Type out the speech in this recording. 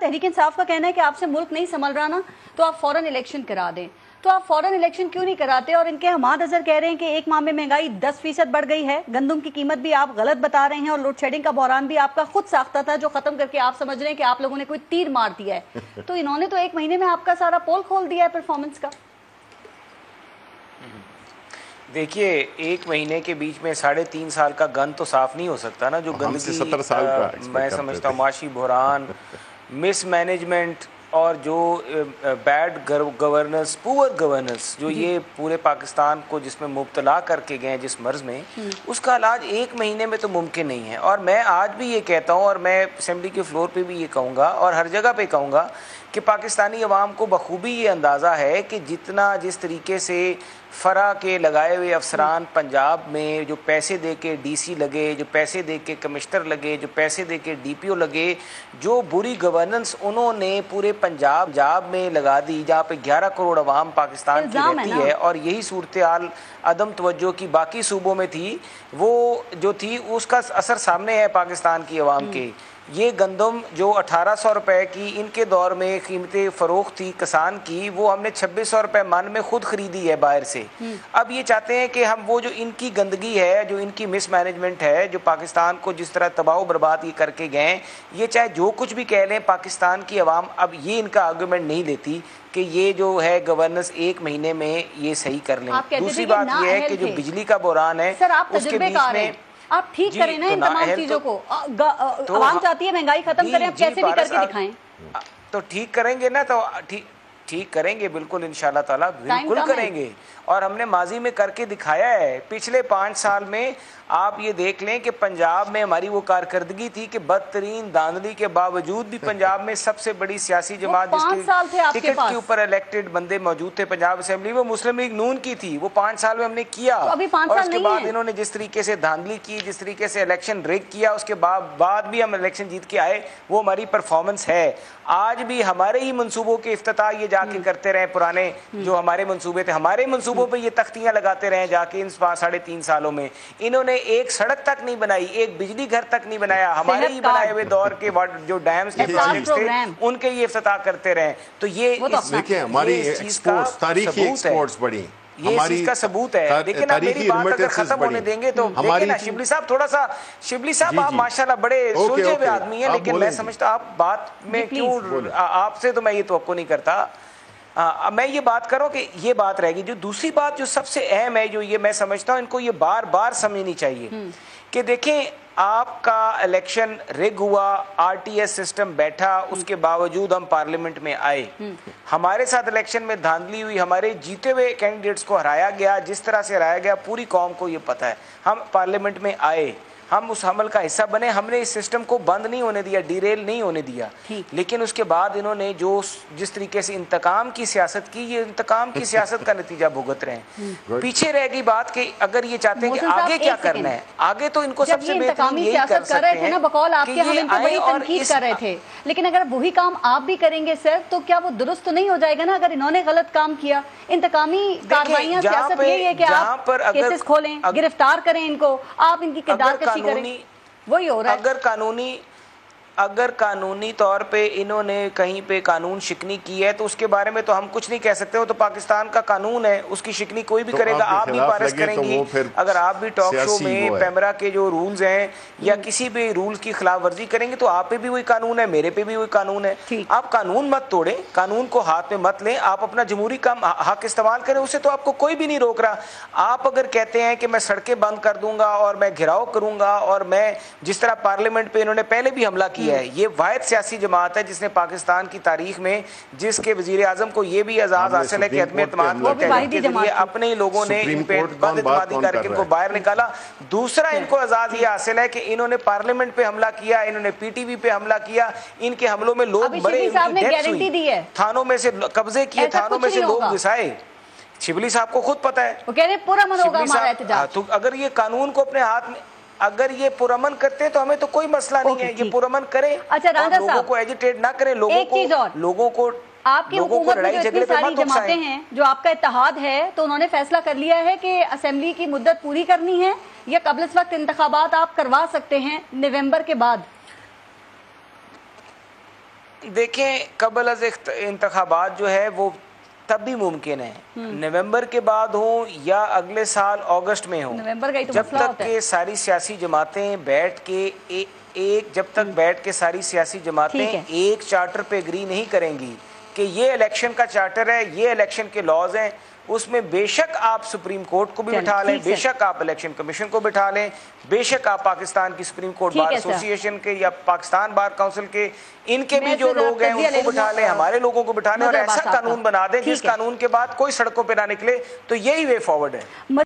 تحریک انصاف کا کہنا ہے کہ آپ سے ملک نہیں سنبھل رہا نا تو آپ فوراً الیکشن کرا دیں. تو آپ فوراً الیکشن کیوں نہیں کراتے؟ اور ان کے حماد اظہر کہہ رہے ہیں کہ ایک ماہ میں مہنگائی 10% بڑھ گئی ہے. گندم کی قیمت بھی آپ غلط بتا رہے ہیں, اور لوڈ شیڈنگ کا بحران بھی آپ کا خود ساختہ تھا جو ختم کر کے آپ سمجھ رہے ہیں کہ آپ لوگوں نے کوئی تیر مار دیا ہے. تو انہوں نے تو ایک مہینے میں آپ کا سارا پول کھول دیا ہے پرفارمنس کا. دیکھیے ایک مہینے کے بیچ میں 3.5 سال کا گند تو صاف نہیں ہو سکتا نا. جو گندگی 70 سال کا میں سمجھتا ہوں معاشی بحران, مس مینجمنٹ اور جو بیڈ گورننس, پور گورننس جو یہ پورے پاکستان کو جس میں مبتلا کر کے گئے جس مرض میں, اس کا علاج ایک مہینے میں تو ممکن نہیں ہے. اور میں آج بھی یہ کہتا ہوں اور میں اسمبلی کے فلور پہ بھی یہ کہوں گا اور ہر جگہ پہ کہوں گا کہ پاکستانی عوام کو بخوبی یہ اندازہ ہے کہ جس طریقے سے فرا کے لگائے ہوئے افسران پنجاب میں جو پیسے دے کے ڈی سی لگے, جو پیسے دے کے کمشنر لگے, جو پیسے دے کے ڈی پی او لگے, جو بری گورننس انہوں نے پورے پنجاب میں لگا دی جہاں پہ 11 کروڑ عوام پاکستان کی رہتی ہے, اور یہی صورتحال عدم توجہ کی باقی صوبوں میں تھی, وہ جو تھی اس کا اثر سامنے ہے پاکستان کی عوام کے. یہ گندم جو 1800 روپے کی ان کے دور میں قیمت فروخت تھی کسان کی, وہ ہم نے 2600 روپے من میں خود خریدی ہے باہر سے. اب یہ چاہتے ہیں کہ ہم وہ جو ان کی گندگی ہے, جو ان کی مس مینجمنٹ ہے, جو پاکستان کو جس طرح تباہ و برباد یہ کر کے گئے, یہ چاہے جو کچھ بھی کہہ لیں پاکستان کی عوام اب یہ ان کا آرگومنٹ نہیں لیتی کہ یہ جو ہے گورننس ایک مہینے میں یہ صحیح کر لیں. دوسری بات یہ ہے کہ جو بجلی کا بحران ہے اس کے بیچ میں آپ ٹھیک کریں نا ان تمام چیزوں کو. عوام چاہتی ہے مہنگائی ختم کریں, آپ کیسے بھی کر کے دکھائیں. تو ٹھیک کریں گے نا, تو ٹھیک کریں گے بالکل انشاءاللہ تعالیٰ, بالکل کریں گے. اور ہم نے ماضی میں کر کے دکھایا ہے. پچھلے 5 سال میں آپ یہ دیکھ لیں کہ پنجاب میں ہماری وہ کارکردگی تھی کہ بدترین دھاندلی کے باوجود بھی پنجاب میں سب سے بڑی سیاسی جماعت جس کے ٹکٹ کے اوپر الیکٹڈ بندے موجود تھے پنجاب اسمبلی, وہ مسلم لیگ نون کی تھی. وہ 5 سال میں ہم نے کیا, اور اس کے بعد انہوں نے جس طریقے سے دھاندلی کی, جس طریقے سے الیکشن ریگ کیا, اس کے بعد بھی ہم الیکشن جیت کے آئے. وہ ہماری پرفارمنس ہے. آج بھی ہمارے ہی منصوبوں کے افتتاح یہ جا کے کرتے رہے, پرانے جو ہمارے منصوبے تھے, ہمارے منصوبوں پہ یہ تختیاں لگاتے رہے جا کے. ان 3.5 سالوں میں انہوں نے ایک سڑک تک نہیں بنائی, ایک بجلی گھر تک نہیں بنایا. ہمارے ہی بنائے ہوئے دور کے جو ڈیمز کے پروجیکٹس تھے ان کے یہ افتتاح کرتے رہے. تو یہ دیکھیں ہماری ایکسپورٹس, تاریخی ایکسپورٹس بڑی, یہ اس چیز کا ثبوت ہے. لیکن آپ میری بات اگر ختم ہونے دیں گے تو دیکھیں نا شبلی صاحب, تھوڑا سا شبلی صاحب آپ ماشاءاللہ بڑے سلجھے ہوئے آدمی ہیں, لیکن میں سمجھتا آپ بات میں کیوں, آپ سے تو میں یہ توقع نہیں کرتا. میں یہ بات کروں کہ یہ بات رہے گی. جو دوسری بات جو سب سے اہم ہے, جو یہ میں سمجھتا ہوں ان کو یہ بار بار سمجھنی چاہیے کہ دیکھیں آپ کا الیکشن ریگ ہوا, آر ٹی ایس سسٹم بیٹھا, اس کے باوجود ہم پارلیمنٹ میں آئے. ہمارے ساتھ الیکشن میں دھاندلی ہوئی, ہمارے جیتے ہوئے کینڈیڈیٹس کو ہرایا گیا, جس طرح سے ہرایا گیا پوری قوم کو یہ پتہ ہے. ہم پارلیمنٹ میں آئے, ہم اس عمل کا حصہ بنے, ہم نے اس سسٹم کو بند نہیں ہونے دیا, ڈیریل نہیں ہونے دیا. لیکن اس کے بعد انہوں نے جس طریقے سے انتقام کی سیاست کی, یہ انتقام کی سیاست کا نتیجہ بھگت رہے ہیں. پیچھے رہ گئی بات کہ اگر یہ چاہتے ہیں کہ آگے کیا کرنا ہے, آگے تو ان کو سب سے بہترین یہی کر سکتے ہیں بقول آپ کے ہم ان کو بڑی تنقید کر رہے تھے, لیکن اگر وہی کام آپ بھی کریں گے سر تو کیا وہ درست نہیں ہو جائے گا نا؟ اگر انہوں نے غلط کام کیا, انتقامی کارروائیاں, سیاست یہی ہے کہ آپ کیسز کھولیں, گرفتار کریں ان کو, آپ ان کی کردار کشی کریں, وہی ہو رہا ہے. اگر قانونی طور پہ انہوں نے کہیں پہ قانون شکنی کی ہے تو اس کے بارے میں تو ہم کچھ نہیں کہہ سکتے. وہ تو پاکستان کا قانون ہے, اس کی شکنی کوئی بھی کرے گا. آپ بھی پارس کریں گی, اگر آپ بھی ٹاک شو میں پیمرا کے جو رولز ہیں یا کسی بھی رولز کی خلاف ورزی کریں گے تو آپ پہ بھی وہی قانون ہے, میرے پہ بھی وہی قانون ہے. آپ قانون مت توڑیں, قانون کو ہاتھ میں مت لیں, آپ اپنا جمہوری کام حق استعمال کریں, اسے تو آپ کو کوئی بھی نہیں روک رہا. آپ اگر کہتے ہیں کہ میں سڑکیں بند کر دوں گا اور میں گھراؤ کروں گا, اور میں جس طرح پارلیمنٹ پہ انہوں نے پہلے بھی حملہ کیا ہے, یہ واحد سیاسی جماعت ہے جس نے پاکستان کی تاریخ میں, جس کے وزیر اعظم کو یہ بھی اعزاز حاصل ہے کہ عدم اعتماد کی تحریک کے ذریعے اپنے ہی لوگوں نے ان پہ بد اعتمادی کر کے ان کو باہر نکالا. دوسرا ان کو اعزاز یہ حاصل ہے کہ انہوں نے پارلیمنٹ پہ حملہ کیا, انہوں نے پی ٹی وی پہ حملہ کیا, ان کے حملوں میں لوگ مرے, ان کی ڈیتھ ہوئی, تھانوں میں سے قبضے کیے, تھانوں میں سے لوگ گھسائے. شبلی صاحب کو خود پتہ ہے, وہ کہہ رہے پورا من ہوگا ہمارا احتجاج. تو اگر یہ قانون کو اپنے ہاتھ میں, اگر یہ پرامن کرتے ہیں تو ہمیں تو کوئی مسئلہ نہیں ہے, یہ پرامن کریں, لوگوں کو ایجیٹیٹ نہ کریں, لوگوں کو آپ کی حکومت میں جو اتنی ساری جماعتیں ہیں, جو آپ کا اتحاد ہے, تو انہوں نے فیصلہ کر لیا ہے کہ اسمبلی کی مدت پوری کرنی ہے یا قبل اس وقت انتخابات آپ کروا سکتے ہیں نومبر کے بعد. دیکھیں قبل از انتخابات جو ہے وہ تب بھی ممکن ہے، نومبر کے بعد ہوں یا اگلے سال اگست میں ہوں، جب تک کہ ساری سیاسی جماعتیں بیٹھ کے جب تک بیٹھ کے ساری سیاسی جماعتیں ایک چارٹر پہ اگری نہیں کریں گی کہ یہ الیکشن کا چارٹر ہے، یہ الیکشن کے لاز ہیں، اس میں بے شک آپ سپریم کورٹ کو بھی بٹھا لیں، بے شک آپ الیکشن کمیشن کو بٹھا لیں، بے شک آپ پاکستان کی سپریم کورٹ بار ایسوسی ایشن کے یا پاکستان بار کونسل کے ان کے بھی جو لوگ ہیں ان کو بٹھا لیں، ہمارے لوگوں کو بٹھا لیں اور ایسا قانون بنا دیں جس قانون کے بعد کوئی سڑکوں پہ نہ نکلے، تو یہی وے فارورڈ ہے۔